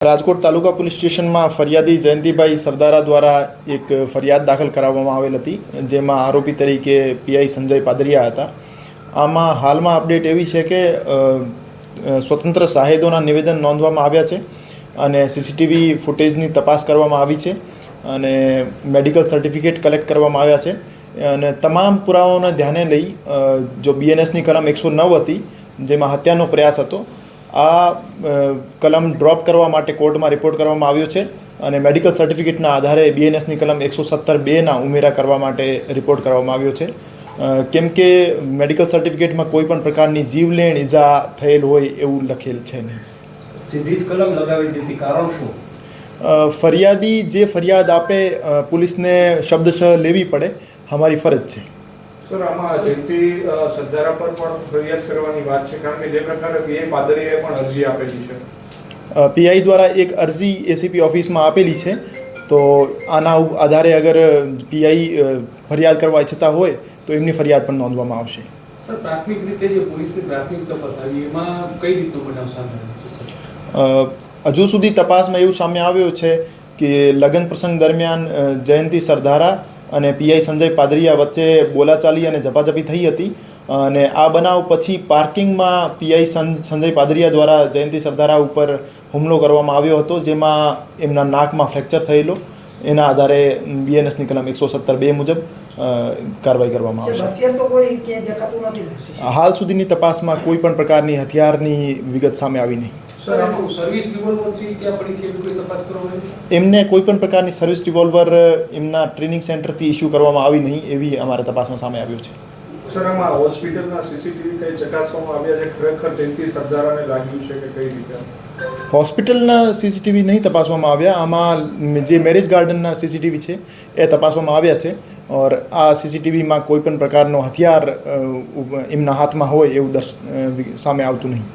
રાજકોટ તાલુકા police સ્ટેશનમાં ફરિયાદી જયંતિભાઈ સરદારા દ્વારા એક ફરિયાદ દાખલ કરાવવામાં આવેલ હતી, જેમાં આરોપી તરીકે પીઆઈ સંજય પાદરિયા હતા. આમાં હાલમાં અપડેટ એવી છે કે સ્વતંત્ર સાહેદોના નિવેદન નોંધવામાં આવ્યા છે અને સીસીટીવી ફૂટેજની તપાસ કરવામાં આવી છે અને મેડિકલ સર્ટિફિકેટ કલેક્ટ કરવામાં આવ્યા છે અને તમામ પુરાવાઓને ધ્યાને લઈ જો બીએનએસની કલમ 109 હતી, જેમાં હત્યાનો પ્રયાસ હતો, આ કલમ ડ્રોપ કરવા માટે કોર્ટમાં રિપોર્ટ કરવામાં આવ્યો છે અને મેડિકલ સર્ટિફિકેટના આધારે બીએનએસની કલમ 117(2) ઉમેરા કરવા માટે રિપોર્ટ કરવામાં આવ્યો છે. કેમ કે મેડિકલ સર્ટિફિકેટમાં કોઈ પણ પ્રકારની જીવલેણ ઈજા થયેલ હોય એવું લખેલ છે નહીં. સીધી જ કલમ લગાવી દીધી, કારણ શું? ફરિયાદી જે ફરિયાદ આપે પોલીસને શબ્દશઃ લેવી પડે, અમારી ફરજ છે. સર, આમાં જયંતિ સરદારા પર પણ ફરિયાદ કરવાની વાત છે, કારણ કે જે પ્રકારે પીઆઈ પાદરિયાએ પણ અરજી આપેલી છે. પીઆઈ દ્વારા એક અરજી એસીપી ઓફિસમાં આપેલી છે, તો આના આધારે અગર પીઆઈ ફરિયાદ કરવા ઈચ્છતા હોય તો એમની ફરિયાદ પણ નોંધવામાં આવશે. સર, પ્રાથમિક રીતે જે પોલીસની પ્રાથમિક તપાસ આવી એમાં કઈ રીતનો બનાવ સામે આવ્યો છે? હજુ સુધી તપાસમાં એવું સામે આવ્યું છે કે લગ્ન પ્રસંગ દરમિયાન જયંતિ સરદારા અને પીઆઈ સંજય પાદરિયા વચ્ચે બોલાચાલી અને ઝપાઝપી થઈ હતી અને આ બનાવ પછી પાર્કિંગમાં પીઆઈ સંજય પાદરિયા દ્વારા જયંતિ સરદારા ઉપર હુમલો કરવામાં આવ્યો હતો, જેમાં એમના નાકમાં ફ્રેક્ચર થયેલો. એના આધારે બીએનએસની કલમ 117(2) મુજબ કાર્યવાહી કરવામાં આવશે. હાલ સુધીની તપાસમાં કોઈ પણ પ્રકારની હથિયારની વિગત સામે આવી નહીં. એમને કોઈ પણ પ્રકારની સર્વિસ રિવોલ્વર એમના ટ્રેનિંગ સેન્ટરથી ઇસ્યુ કરવામાં આવી નહીં, એવી અમારા તપાસમાં સામે આવ્યું છે. સર, આમાં હોસ્પિટલના સીસીટીવી કઈ ચકાસવામાં આવ્યા છે? ખરેખર જયંતિ સરદારાને લાગ્યું છે કે કઈ રીતે? હોસ્પિટલના સીસીટીવી નહીં તપાસવામાં આવ્યા. આમાં જે મેરેજ ગાર્ડનના સીસીટીવી છે એ તપાસવામાં આવ્યા છે ઓર આ સીસીટીવીમાં કોઈ પણ પ્રકારનો હથિયાર એમના હાથમાં હોય એવું સામે આવતું નહીં.